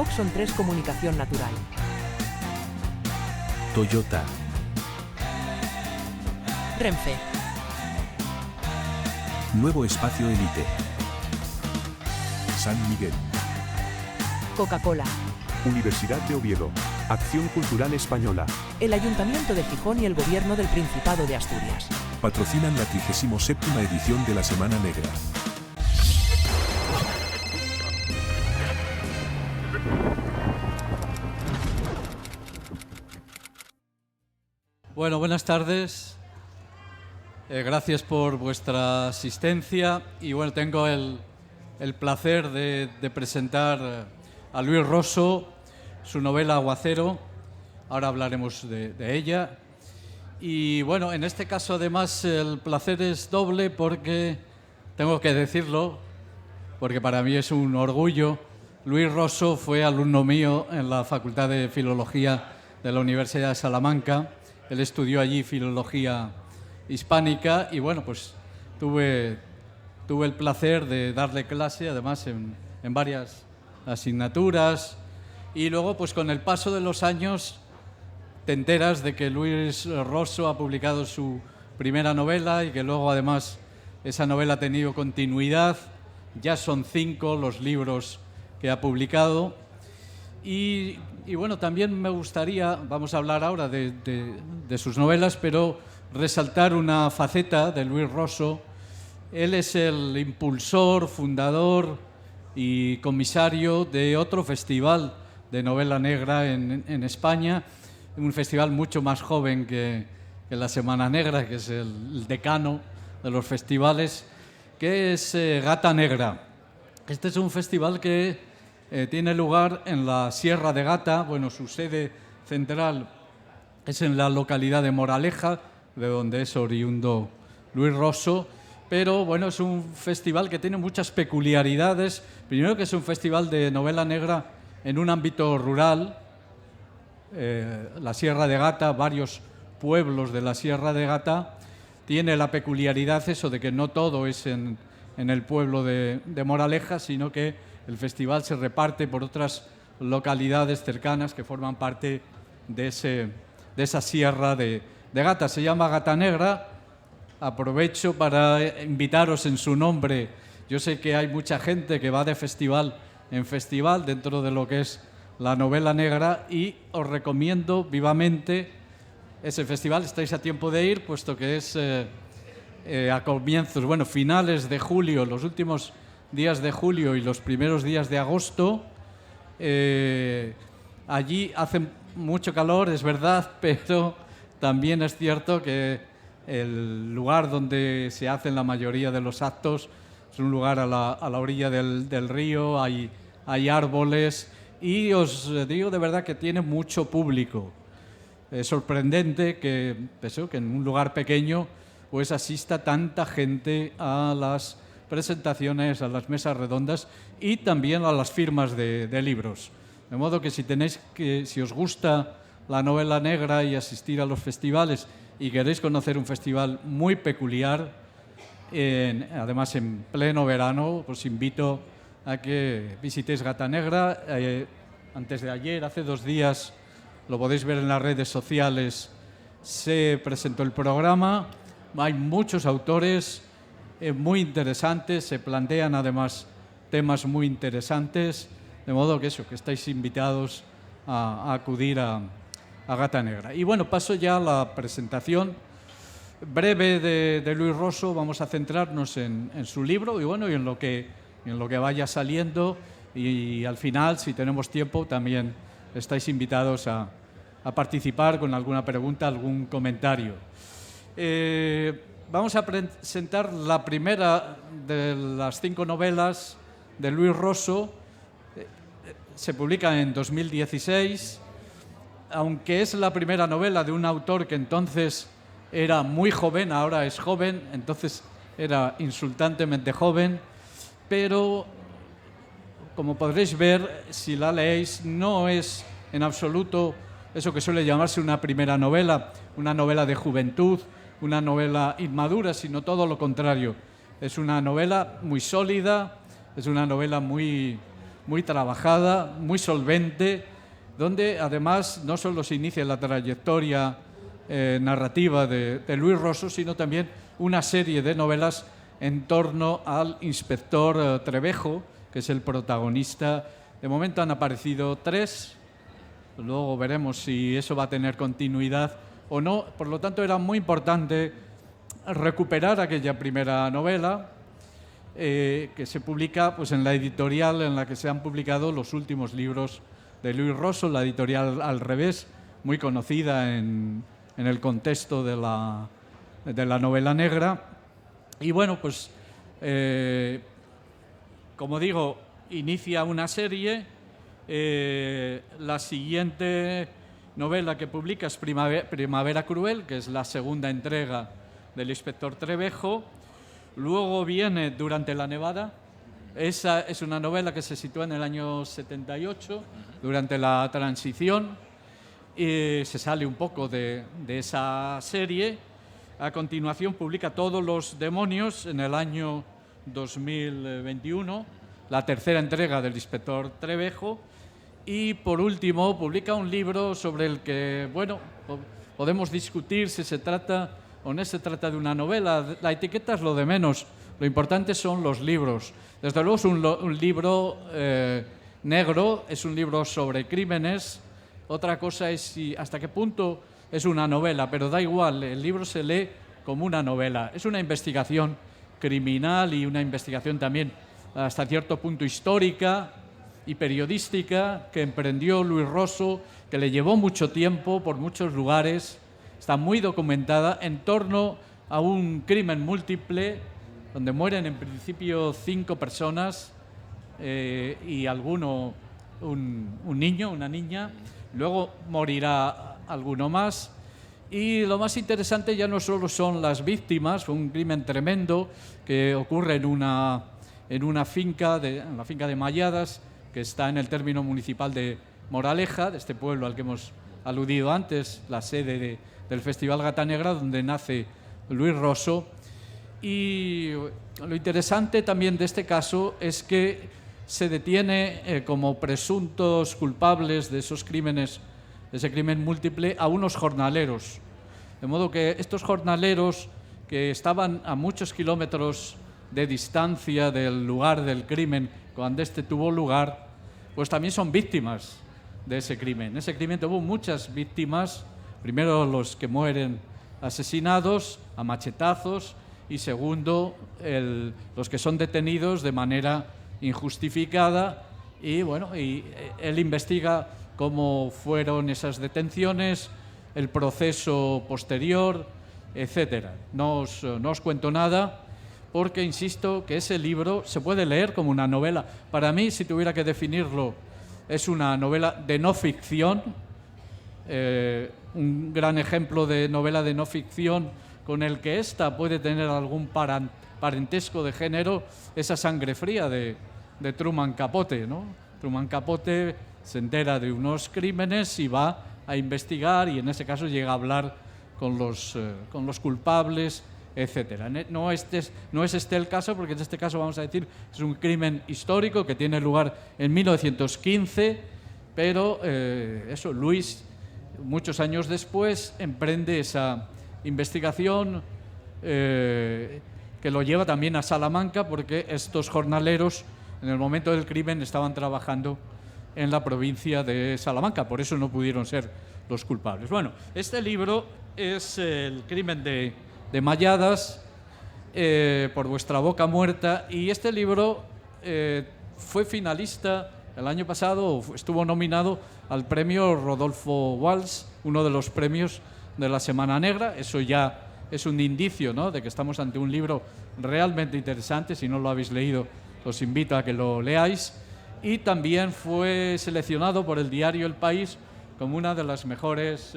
Oxon 3 Comunicación Natural. Toyota. Renfe. Nuevo Espacio Elite. San Miguel. Coca-Cola. Universidad de Oviedo. Acción Cultural Española. El Ayuntamiento de Gijón y el Gobierno del Principado de Asturias. Patrocinan la 37ª edición de la Semana Negra. Bueno, buenas tardes. Gracias por vuestra asistencia y bueno, tengo el placer de presentar a Luis Rosso, su novela Aguacero. Ahora hablaremos de ella. Y bueno, en este caso además el placer es doble porque tengo que decirlo, porque para mí es un orgullo. Luis Rosso fue alumno mío en la Facultad de Filología de la Universidad de Salamanca. Él estudió allí Filología Hispánica y bueno, pues tuve el placer de darle clase, además en varias asignaturas. Y luego, pues con el paso de los años, te enteras de que Luis Rosso ha publicado su primera novela y que luego, además, esa novela ha tenido continuidad. Ya son 5 los libros que ha publicado. Y bueno, también me gustaría, vamos a hablar ahora de sus novelas, pero resaltar una faceta de Luis Rosso. Él es el impulsor, fundador y comisario de otro festival de novela negra en España, un festival mucho más joven que la Semana Negra, que es el decano de los festivales, que es Gata Negra. Este es un festival que tiene lugar en la Sierra de Gata. Bueno, su sede central es en la localidad de Moraleja, de donde es oriundo Luis Rosso, pero bueno, es un festival que tiene muchas peculiaridades. Primero, que es un festival de novela negra en un ámbito rural, la Sierra de Gata, varios pueblos de la Sierra de Gata. Tiene la peculiaridad eso de que no todo es en el pueblo de Moraleja, sino que el festival se reparte por otras localidades cercanas que forman parte de esa Sierra de Gata. Se llama Gata Negra. Aprovecho para invitaros en su nombre. Yo sé que hay mucha gente que va de festival en festival dentro de lo que es la novela negra y os recomiendo vivamente ese festival. Estáis a tiempo de ir, puesto que es a comienzos, bueno, finales de julio, los últimos días de julio y los primeros días de agosto. Allí hace mucho calor, es verdad, pero también es cierto que el lugar donde se hacen la mayoría de los actos es un lugar a la orilla del río, hay árboles y os digo de verdad que tiene mucho público. Es sorprendente que en un lugar pequeño pues asista tanta gente a las presentaciones, a las mesas redondas y también a las firmas de libros. De modo que si os gusta la novela negra y asistir a los festivales y queréis conocer un festival muy peculiar, además en pleno verano, os invito a que visitéis Gata Negra. Antes de ayer, hace 2 días, lo podéis ver en las redes sociales, se presentó el programa. Hay muchos autores muy interesantes, se plantean además temas muy interesantes, de modo que estáis invitados a acudir a Gata Negra. Y bueno, paso ya a la presentación breve de Luis Rosso. Vamos a centrarnos en su libro y bueno, y en lo que vaya saliendo, y al final, si tenemos tiempo, también estáis invitados a participar con alguna pregunta, algún comentario. Vamos a presentar la primera de las 5 novelas de Luis Rosso. Se publica en 2016, aunque es la primera novela de un autor que entonces era muy joven, ahora es joven, entonces era insultantemente joven, pero como podréis ver, si la leéis, no es en absoluto eso que suele llamarse una primera novela, una novela de juventud, una novela inmadura, sino todo lo contrario. Es una novela muy sólida, es una novela muy muy trabajada, muy solvente, donde además no solo se inicia la trayectoria narrativa de Luis Rosso, sino también una serie de novelas en torno al inspector Trevejo, que es el protagonista. De momento han aparecido 3, luego veremos si eso va a tener continuidad o no. Por lo tanto, era muy importante recuperar aquella primera novela que se publica pues, en la editorial en la que se han publicado los últimos libros de Luis Rosso, la editorial Al Revés, muy conocida en el contexto de la novela negra. Y bueno, pues como digo, inicia una serie. La siguiente novela que publica es Primavera Cruel, que es la segunda entrega del inspector Trevejo. Luego viene Durante la Nevada. Esa es una novela que se sitúa en el año 78, durante la transición. Se sale un poco de esa serie. A continuación publica Todos los demonios en el año 2021, la tercera entrega del inspector Trevejo. Y por último publica un libro sobre el que, bueno, podemos discutir si se trata o no se trata de una novela. La etiqueta es lo de menos, lo importante son los libros. Desde luego es un libro negro, es un libro sobre crímenes. Otra cosa es hasta qué punto es una novela, pero da igual, el libro se lee como una novela. Es una investigación criminal y una investigación también hasta cierto punto histórica y periodística que emprendió Luis Rosso, que le llevó mucho tiempo por muchos lugares. Está muy documentada en torno a un crimen múltiple donde mueren en principio 5 personas y un niño, una niña. Luego morirá alguno más. Y lo más interesante ya no solo son las víctimas, fue un crimen tremendo que ocurre en una finca, en la finca de Malladas, que está en el término municipal de Moraleja, de este pueblo al que hemos aludido antes, la sede del Festival Gata Negra, donde nace Luis Rosso. Y lo interesante también de este caso es que se detiene como presuntos culpables de esos crímenes, ese crimen múltiple, a unos jornaleros. De modo que estos jornaleros, que estaban a muchos kilómetros de distancia del lugar del crimen cuando este tuvo lugar, pues también son víctimas de ese crimen. Ese crimen tuvo muchas víctimas, primero los que mueren asesinados a machetazos y segundo los que son detenidos de manera injustificada. Y bueno, él investiga cómo fueron esas detenciones, el proceso posterior, etcétera. No os cuento nada porque insisto que ese libro se puede leer como una novela. Para mí, si tuviera que definirlo, es una novela de no ficción. Un gran ejemplo de novela de no ficción con el que ésta puede tener algún parentesco de género es A Sangre Fría de Truman Capote, ¿no? Truman Capote se entera de unos crímenes y va a investigar y en ese caso llega a hablar con los culpables, etcétera. No es este el caso, porque en este caso vamos a decir que es un crimen histórico que tiene lugar en 1915, pero Luis, muchos años después, emprende esa investigación que lo lleva también a Salamanca, porque estos jornaleros en el momento del crimen estaban trabajando en la provincia de Salamanca, por eso no pudieron ser los culpables. Bueno, este libro es El crimen de Malladas, por vuestra boca muerta, y este libro fue finalista el año pasado, estuvo nominado al premio Rodolfo Walsh, uno de los premios de la Semana Negra. Eso ya es un indicio, ¿no?, de que estamos ante un libro realmente interesante. Si no lo habéis leído, os invito a que lo leáis. Y también fue seleccionado por el diario El País como una de las mejores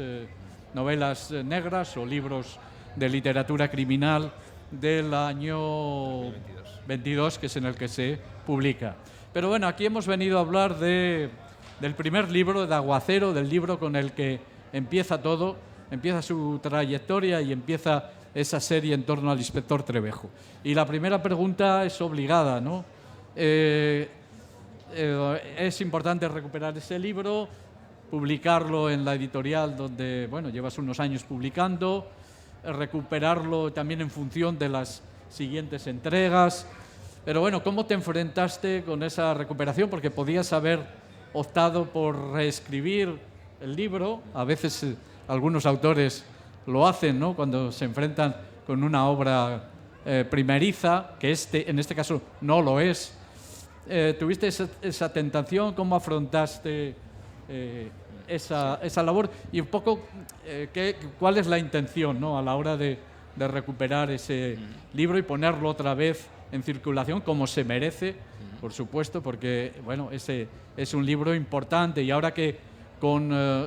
novelas negras o libros de literatura criminal del año 22, que es en el que se publica. Pero bueno, aquí hemos venido a hablar del primer libro, de Aguacero, del libro con el que empieza todo, empieza su trayectoria y empieza esa serie en torno al inspector Trevejo. Y la primera pregunta es obligada, ¿no? es importante recuperar ese libro, publicarlo en la editorial donde, bueno, llevas unos años publicando, recuperarlo también en función de las siguientes entregas. Pero bueno, ¿cómo te enfrentaste con esa recuperación? Porque podías haber optado por reescribir el libro. A veces algunos autores lo hacen, ¿no?, cuando se enfrentan con una obra primeriza, que en este caso no lo es. ¿Tuviste esa tentación? ¿Cómo afrontaste esa labor? Y un poco, ¿cuál es la intención, ¿no?, a la hora de recuperar ese libro y ponerlo otra vez en circulación, como se merece, por supuesto, porque bueno, ese es un libro importante, y ahora que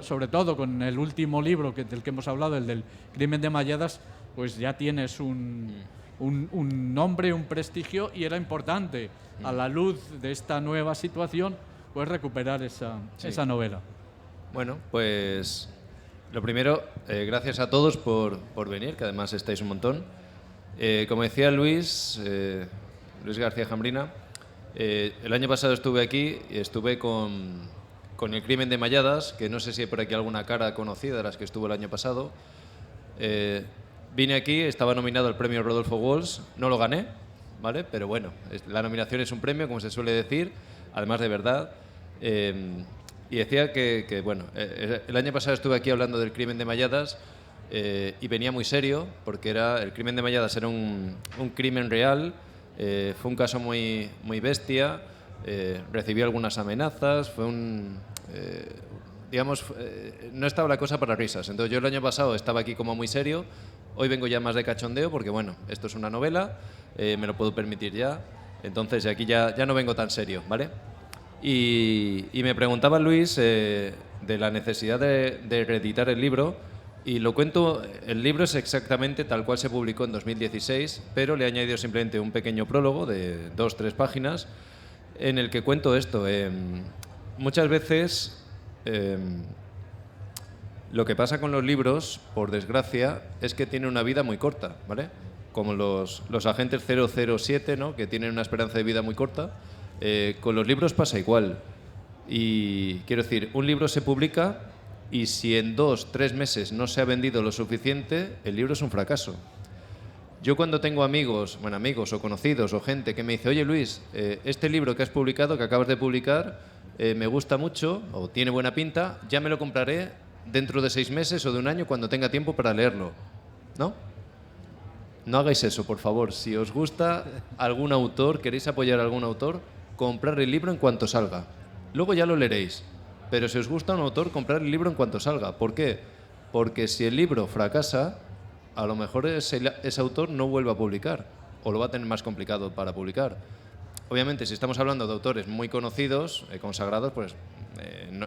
sobre todo con el último libro del que hemos hablado, el del Crimen de Malladas, pues ya tienes un nombre, un prestigio, y era importante, a la luz de esta nueva situación, pues recuperar esa novela. Bueno, pues lo primero, gracias a todos por venir, que además estáis un montón. Como decía Luis García Jambrina, el año pasado estuve aquí y estuve con el Crimen de Malladas, que no sé si hay por aquí alguna cara conocida de las que estuvo el año pasado. Vine aquí, estaba nominado al premio Rodolfo Walsh, no lo gané, ¿vale? Pero bueno, la nominación es un premio, como se suele decir, además de verdad. Y decía que bueno, el año pasado estuve aquí hablando del Crimen de Malladas y venía muy serio, porque el Crimen de Malladas era un crimen real, fue un caso muy bestia, recibí algunas amenazas, fue no estaba la cosa para risas. Entonces yo el año pasado estaba aquí como muy serio, hoy vengo ya más de cachondeo, porque bueno, esto es una novela, me lo puedo permitir ya, entonces aquí ya no vengo tan serio, ¿vale? Y me preguntaba Luis de la necesidad de reeditar el libro, y lo cuento, el libro es exactamente tal cual se publicó en 2016, pero le he añadido simplemente un pequeño prólogo de 2-3 páginas en el que cuento esto. Muchas veces lo que pasa con los libros, por desgracia, es que tienen una vida muy corta, ¿vale? Como los agentes 007, ¿no?, que tienen una esperanza de vida muy corta. Con los libros pasa igual. Y quiero decir, un libro se publica y si en 2-3 meses no se ha vendido lo suficiente, el libro es un fracaso. Yo cuando tengo amigos o conocidos o gente que me dice: oye Luis, este libro que has publicado, que acabas de publicar, me gusta mucho o tiene buena pinta, ya me lo compraré dentro de 6 meses o de un año cuando tenga tiempo para leerlo. ¿No? No hagáis eso, por favor. Si os gusta algún autor, queréis apoyar a algún autor, comprar el libro en cuanto salga. Luego ya lo leeréis. Pero si os gusta un autor, comprar el libro en cuanto salga. ¿Por qué? Porque si el libro fracasa, a lo mejor ese autor no vuelve a publicar, o lo va a tener más complicado para publicar. Obviamente, si estamos hablando de autores muy conocidos, consagrados, pues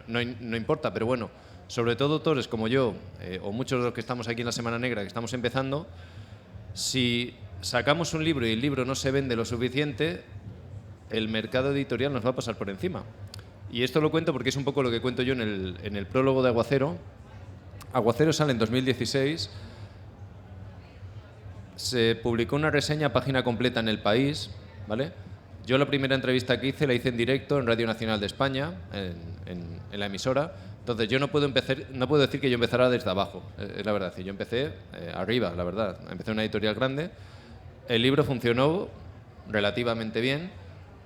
no importa. Pero bueno, sobre todo autores como yo, o muchos de los que estamos aquí en la Semana Negra, que estamos empezando, si sacamos un libro y el libro no se vende lo suficiente, el mercado editorial nos va a pasar por encima. Y esto lo cuento porque es un poco lo que cuento yo en el prólogo de Aguacero. Aguacero sale en 2016. Se publicó una reseña, página completa en El País, ¿vale? Yo la primera entrevista que hice la hice en directo en Radio Nacional de España, en la emisora. Entonces yo no puedo decir que yo empezara desde abajo, es la verdad. Yo empecé arriba, la verdad. Empecé en una editorial grande. El libro funcionó relativamente bien,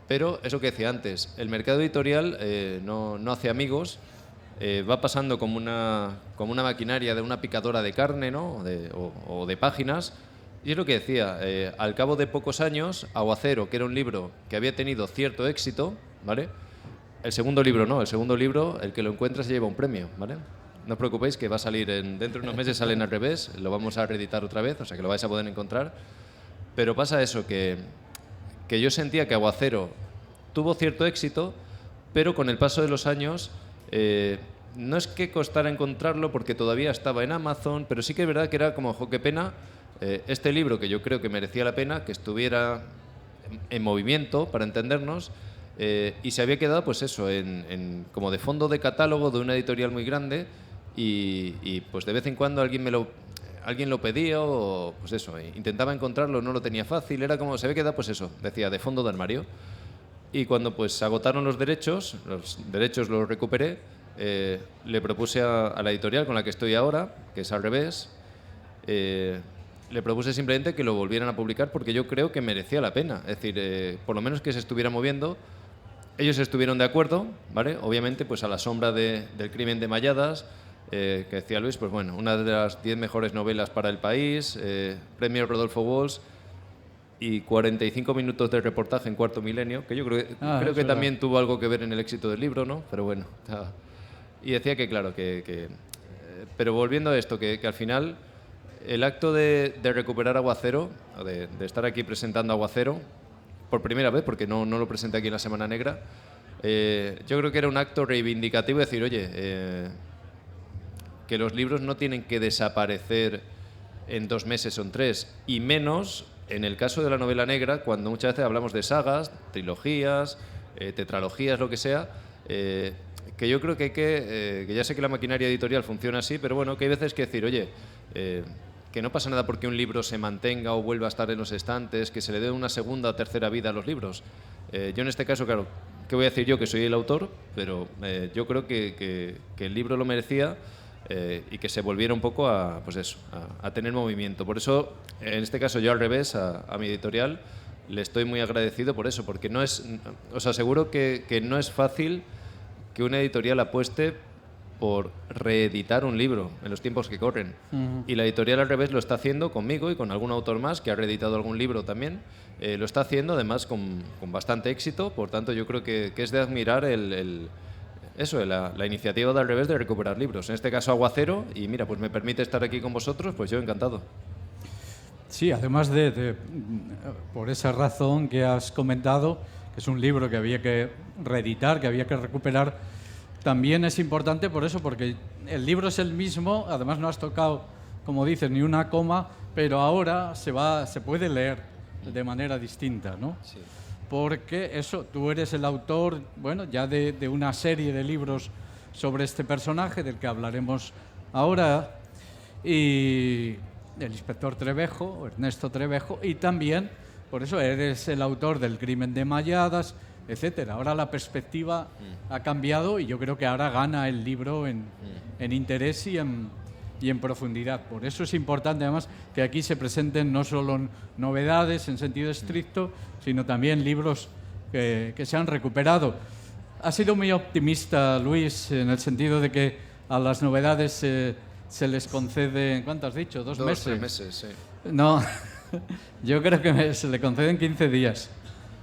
pero eso que decía antes, el mercado editorial no hace amigos, va pasando como una maquinaria de una picadora de carne, ¿no?, o de páginas. Y es lo que decía, al cabo de pocos años, Aguacero, que era un libro que había tenido cierto éxito, ¿vale? El segundo libro no, el segundo libro, el que lo encuentra se lleva un premio, ¿vale? No os preocupéis que va a salir, dentro de unos meses sale en Al Revés, lo vamos a reeditar otra vez, o sea que lo vais a poder encontrar. Pero pasa eso, que yo sentía que Aguacero tuvo cierto éxito, pero con el paso de los años, no es que costara encontrarlo porque todavía estaba en Amazon, pero sí que es verdad que era como, qué pena, este libro que yo creo que merecía la pena, que estuviera en movimiento, para entendernos, y se había quedado pues eso, como de fondo de catálogo de una editorial muy grande, y pues de vez en cuando alguien lo pedía, o pues eso, intentaba encontrarlo, no lo tenía fácil, era como, se había quedado pues eso, decía, de fondo de armario. Y cuando pues se agotaron los derechos los recuperé, le propuse a la editorial con la que estoy ahora, que es Al Revés, le propuse simplemente que lo volvieran a publicar porque yo creo que merecía la pena. Es decir, por lo menos que se estuviera moviendo. Ellos estuvieron de acuerdo, ¿vale? Obviamente, pues a la sombra del Crimen de Malladas, que decía Luis, pues bueno, una de las 10 mejores novelas para el país, premio Rodolfo Walsh y 45 minutos de reportaje en Cuarto Milenio, que yo creo que también tuvo algo que ver en el éxito del libro, ¿no? Pero bueno, y decía que claro, pero volviendo a esto, que al final el acto de recuperar Aguacero, de estar aquí presentando Aguacero, por primera vez, porque no lo presenté aquí en la Semana Negra, yo creo que era un acto reivindicativo de decir, oye, que los libros no tienen que desaparecer en 2 meses o en 3, y menos en el caso de la novela negra, cuando muchas veces hablamos de sagas, trilogías, tetralogías, lo que sea, que yo creo que hay que ya sé que la maquinaria editorial funciona así, pero bueno, que hay veces que decir, oye, que no pasa nada porque un libro se mantenga o vuelva a estar en los estantes, que se le dé una segunda o tercera vida a los libros. Yo en este caso, claro, ¿qué voy a decir yo? Que soy el autor, pero yo creo que el libro lo merecía y que se volviera un poco a tener movimiento. Por eso, en este caso, yo Al Revés, a mi editorial, le estoy muy agradecido por eso, porque os aseguro que no es fácil que una editorial apueste por reeditar un libro en los tiempos que corren. Y la editorial Al Revés lo está haciendo conmigo y con algún autor más que ha reeditado algún libro también. Lo está haciendo además con bastante éxito, por tanto yo creo que es de admirar la iniciativa de Al Revés de recuperar libros. En este caso Aguacero, y mira, pues me permite estar aquí con vosotros, pues yo encantado. Sí, además por esa razón que has comentado, que es un libro que había que reeditar, que había que recuperar. También es importante por eso, porque el libro es el mismo, además no has tocado, como dices, ni una coma, pero ahora se puede leer de manera distinta, ¿no? Sí. Porque eso, tú eres el autor, bueno, ya de una serie de libros sobre este personaje, del que hablaremos ahora, y el inspector Trevejo, Ernesto Trevejo, y también, por eso, eres el autor del Crimen de Malladas, etcétera. Ahora la perspectiva ha cambiado y yo creo que ahora gana el libro en interés y en profundidad. Por eso es importante además que aquí se presenten no solo novedades en sentido estricto, sino también libros que se han recuperado. Ha sido muy optimista, Luis, en el sentido de que a las novedades se les concede, ¿cuánto has dicho? ¿2 meses? 3 meses, sí. No, yo creo que se le conceden 15 días.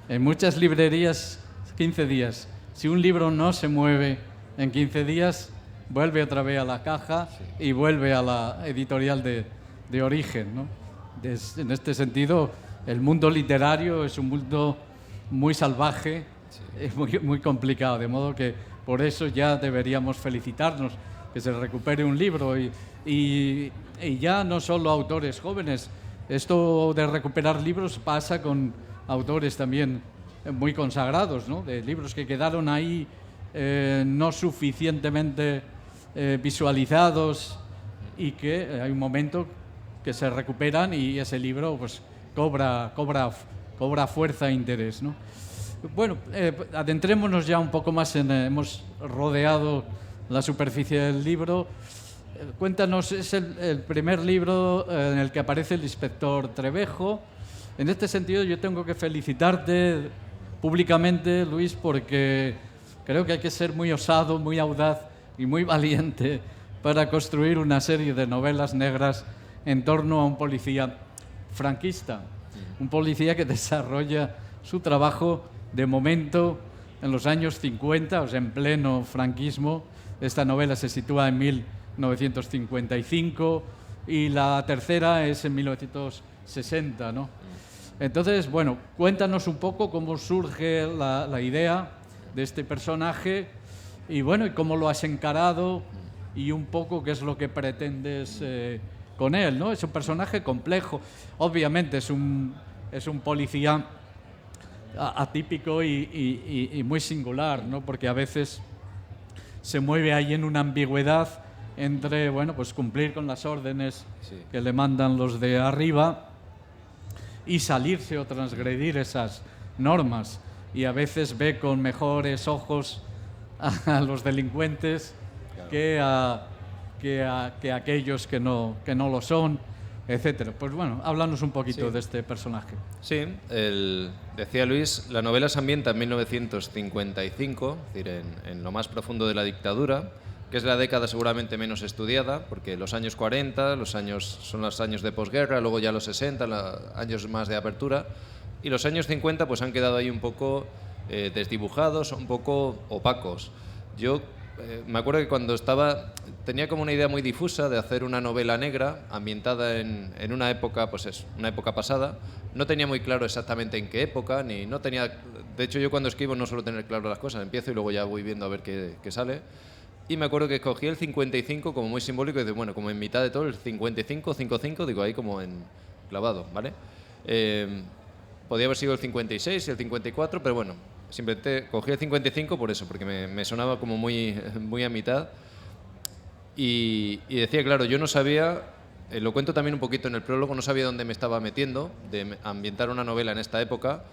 En muchas librerías, 15 días. Si un libro no se mueve en 15 días, vuelve otra vez a la caja y vuelve a la editorial de origen, ¿no? En este sentido, el mundo literario es un mundo muy salvaje, es muy complicado, de modo que por eso ya deberíamos felicitarnos que se recupere un libro y ya no solo autores jóvenes. Esto de recuperar libros pasa con autores también muy consagrados, ¿no? De libros que quedaron ahí no suficientemente visualizados y que hay un momento que se recuperan y ese libro pues cobra fuerza e interés, ¿no? Bueno, adentrémonos ya un poco más hemos rodeado la superficie del libro. Cuéntanos, es el primer libro en el que aparece el inspector Trevejo. En este sentido, yo tengo que felicitarte públicamente, Luis, porque creo que hay que ser muy osado, muy audaz y muy valiente para construir una serie de novelas negras en torno a un policía franquista, un policía que desarrolla su trabajo de momento en los años 50, o sea, en pleno franquismo. Esta novela se sitúa en 1955 y la tercera es en 1960, ¿no? Entonces, bueno, cuéntanos un poco cómo surge la idea de este personaje y, bueno, y cómo lo has encarado y un poco qué es lo que pretendes con él, ¿no? Es un personaje complejo. Obviamente es un policía atípico y muy singular, ¿no? Porque a veces se mueve ahí en una ambigüedad entre, bueno, pues cumplir con las órdenes que le mandan los de arriba y salirse o transgredir esas normas. y a veces ve con mejores ojos a los delincuentes que a aquellos que no lo son, etcétera. Pues bueno, háblanos un poquito de este personaje. Sí, decía Luis, la novela se ambienta en 1955, es decir, en lo más profundo de la dictadura, que es la década seguramente menos estudiada, porque los años 40 son los años de posguerra, luego ya los 60, años más de apertura, y los años 50 pues han quedado ahí un poco desdibujados, un poco opacos. Yo me acuerdo que cuando tenía como una idea muy difusa de hacer una novela negra ambientada en una época, pues es una época pasada. No tenía muy claro exactamente en qué época, de hecho yo cuando escribo no suelo tener claro las cosas, empiezo y luego ya voy viendo a ver qué sale. Y me acuerdo que escogí el 55 como muy simbólico, y digo, bueno, como en mitad de todo, el 55, 55, digo ahí como en clavado, ¿vale? Podía haber sido el 56 y el 54, pero bueno, simplemente cogí el 55 por eso, porque me sonaba como muy a mitad. Y decía, claro, yo no sabía, lo cuento también un poquito en el prólogo, no sabía dónde me estaba metiendo, de ambientar una novela en esta época.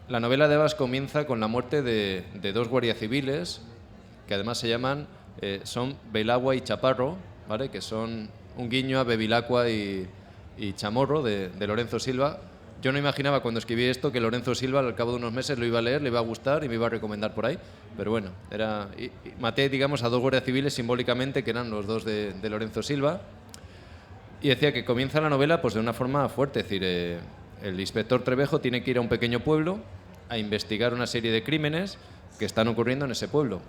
La novela de Abbas comienza con la muerte de dos guardias civiles, que además se llaman, son Bevilacqua y Chaparro, ¿vale? Que son un guiño a Bevilacqua y Chamorro de Lorenzo Silva. Yo no imaginaba cuando escribí esto que Lorenzo Silva al cabo de unos meses lo iba a leer, le iba a gustar y me iba a recomendar por ahí. Pero bueno, maté, digamos, a dos guardias civiles simbólicamente, que eran los dos de Lorenzo Silva. Y decía que comienza la novela pues de una forma fuerte, es decir, el inspector Trevejo tiene que ir a un pequeño pueblo a investigar una serie de crímenes que están ocurriendo en ese pueblo.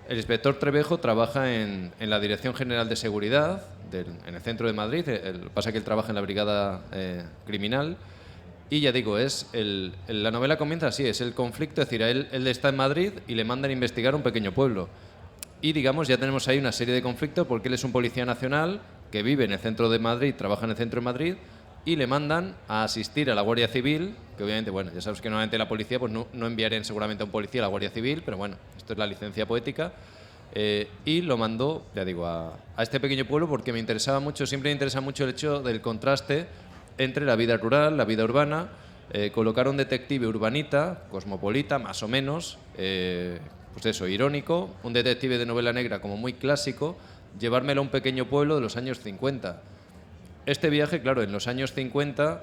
El inspector Trevejo trabaja en la Dirección General de Seguridad, en el centro de Madrid. Pasa que él trabaja en la brigada criminal. Y ya digo, la novela comienza así, es el conflicto, es decir, él está en Madrid y le mandan a investigar un pequeño pueblo. Y digamos, ya tenemos ahí una serie de conflictos porque él es un policía nacional que vive en el centro de Madrid, trabaja en el centro de Madrid, y le mandan a asistir a la Guardia Civil, que obviamente, bueno, ya sabes que normalmente la policía pues no enviarían seguramente a un policía a la Guardia Civil, pero bueno, esto es la licencia poética, y lo mandó, ya digo, a este pequeño pueblo porque siempre me interesa mucho el hecho del contraste entre la vida rural, la vida urbana. Colocar a un detective urbanita, cosmopolita, más o menos, pues eso, irónico, un detective de novela negra como muy clásico, llevármelo a un pequeño pueblo de los años 50. Este viaje, claro, en los años 50,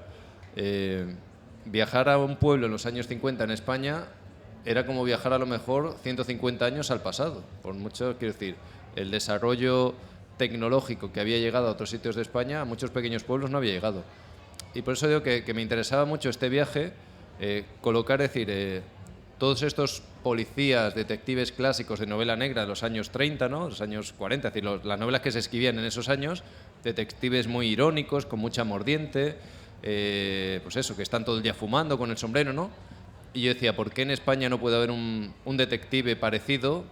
viajar a un pueblo en los años 50 en España era como viajar a lo mejor 150 años al pasado. Por mucho, quiero decir, el desarrollo tecnológico que había llegado a otros sitios de España, a muchos pequeños pueblos no había llegado. Y por eso digo que me interesaba mucho este viaje, colocar, es decir, todos estos policías, detectives clásicos de novela negra de los años 30, ¿no? Los años 40, es decir, las novelas que se escribían en esos años, detectives muy irónicos, con mucha mordiente, pues eso, que están todo el día fumando con el sombrero, ¿no? Y yo decía, ¿por qué en España no puede haber un detective parecido,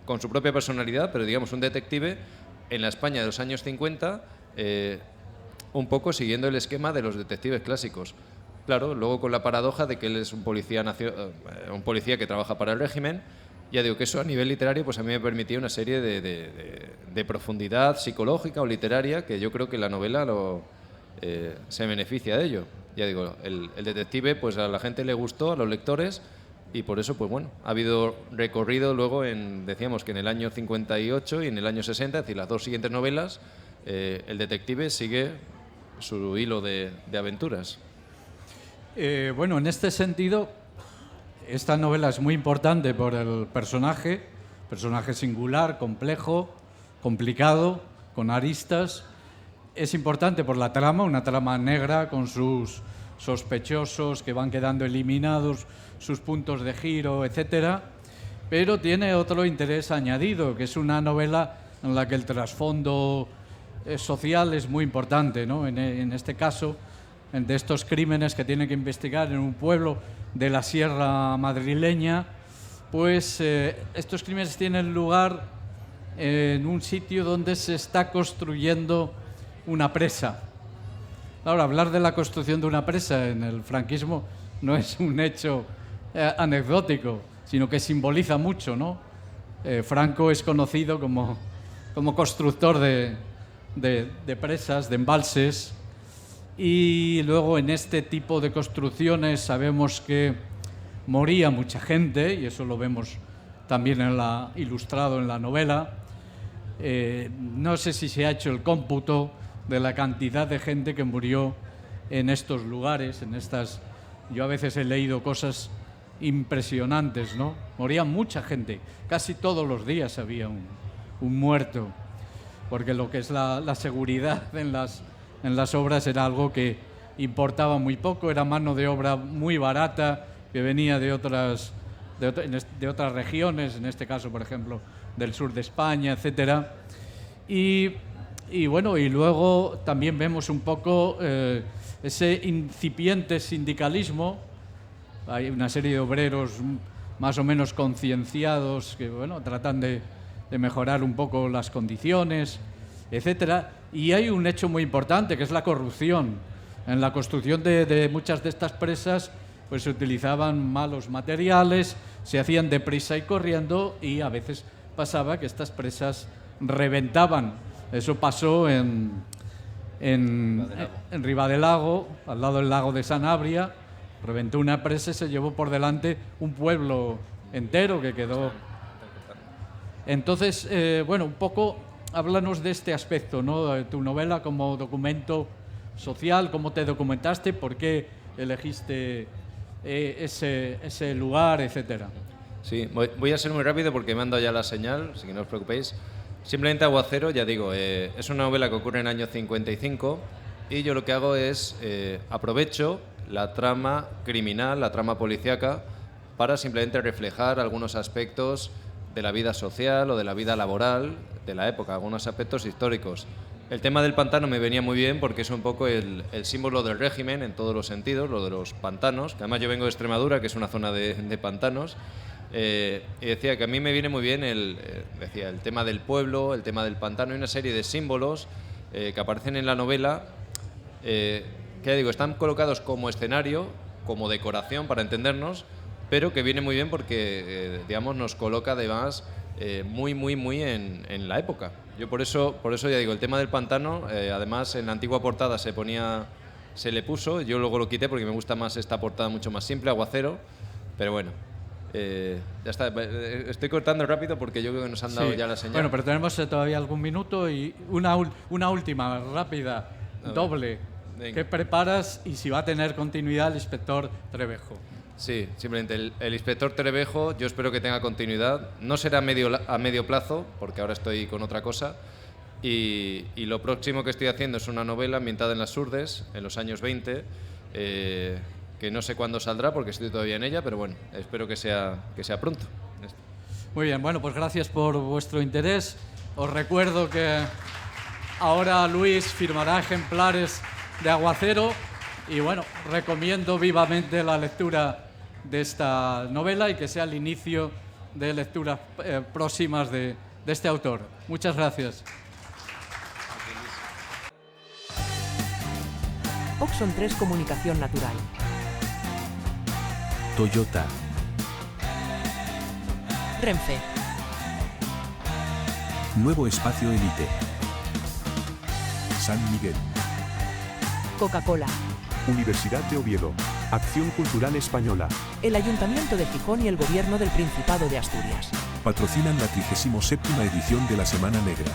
con su propia personalidad, pero digamos un detective en la España de los años 50, un poco siguiendo el esquema de los detectives clásicos? Claro, luego con la paradoja de que él es un policía que trabaja para el régimen. Ya digo que eso a nivel literario pues a mí me permitía una serie de profundidad psicológica o literaria que yo creo que la novela se beneficia de ello. Ya digo, el detective pues a la gente le gustó, a los lectores, y por eso pues bueno, ha habido recorrido luego decíamos que en el año 58 y en el año 60, es decir, las dos siguientes novelas, el detective sigue su hilo de aventuras. Bueno, en este sentido, esta novela es muy importante por el personaje singular, complejo, complicado, con aristas. Es importante por la trama, una trama negra con sus sospechosos que van quedando eliminados, sus puntos de giro, etcétera. Pero tiene otro interés añadido, que es una novela en la que el trasfondo social es muy importante, ¿no? En este caso, de estos crímenes que tiene que investigar en un pueblo de la sierra madrileña, pues estos crímenes tienen lugar en un sitio donde se está construyendo una presa. Ahora, hablar de la construcción de una presa en el franquismo no es un hecho anecdótico, sino que simboliza mucho, ¿no? Franco es conocido como constructor de presas, de embalses. Y luego en este tipo de construcciones sabemos que moría mucha gente, y eso lo vemos también ilustrado en la novela. No sé si se ha hecho el cómputo de la cantidad de gente que murió en estos lugares, Yo a veces he leído cosas impresionantes, ¿no? Moría mucha gente, casi todos los días había un muerto, porque lo que es la seguridad en las obras era algo que importaba muy poco, era mano de obra muy barata, que venía de otras regiones, en este caso, por ejemplo, del sur de España, etcétera. Y bueno, y luego también vemos un poco ese incipiente sindicalismo. Hay una serie de obreros más o menos concienciados que, bueno, tratan de mejorar un poco las condiciones, etcétera. Y hay un hecho muy importante, que es la corrupción. En la construcción de muchas de estas presas, pues se utilizaban malos materiales, se hacían deprisa y corriendo, y a veces pasaba que estas presas reventaban. Eso pasó en Ribadelago, al lado del lago de Sanabria. Reventó una presa y se llevó por delante un pueblo entero que quedó. Entonces, bueno, un poco háblanos de este aspecto, ¿no? De tu novela como documento social, cómo te documentaste, por qué elegiste ese lugar, etcétera. Sí, voy a ser muy rápido porque me han dado ya la señal, así que no os preocupéis. Simplemente Aguacero, ya digo, es una novela que ocurre en el año 55, y yo lo que hago es aprovecho la trama criminal, la trama policíaca, para simplemente reflejar algunos aspectos de la vida social o de la vida laboral de la época, algunos aspectos históricos. El tema del pantano me venía muy bien porque es un poco el símbolo del régimen en todos los sentidos, lo de los pantanos, que además yo vengo de Extremadura, que es una zona de pantanos, y decía que a mí me viene muy bien el tema del pueblo, el tema del pantano, y una serie de símbolos que aparecen en la novela, que ya digo, están colocados como escenario, como decoración para entendernos, pero que viene muy bien porque digamos, nos coloca además muy en la época. Yo por eso ya digo, el tema del pantano, además en la antigua portada se le puso, yo luego lo quité porque me gusta más esta portada mucho más simple, Aguacero, pero bueno. Ya está, estoy cortando rápido porque yo creo que nos han dado ya la señal. Bueno, pero tenemos todavía algún minuto y una última, rápida, doble. Venga. ¿Qué preparas y si va a tener continuidad el inspector Trevejo? Sí, simplemente el inspector Trevejo, yo espero que tenga continuidad. No será a medio plazo, porque ahora estoy con otra cosa. Y lo próximo que estoy haciendo es una novela ambientada en las Surdes, en los años 20, que no sé cuándo saldrá porque estoy todavía en ella, pero bueno, espero que sea pronto. Muy bien, bueno, pues gracias por vuestro interés. Os recuerdo que ahora Luis firmará ejemplares de Aguacero y bueno, recomiendo vivamente la lectura de esta novela y que sea el inicio de lecturas próximas de este autor. Muchas gracias. Oxon 3 Comunicación Natural. Toyota. Renfe. Nuevo Espacio Elite. San Miguel. Coca-Cola. Universidad de Oviedo. Acción Cultural Española. El Ayuntamiento de Gijón y el Gobierno del Principado de Asturias. Patrocinan la 37ª edición de la Semana Negra.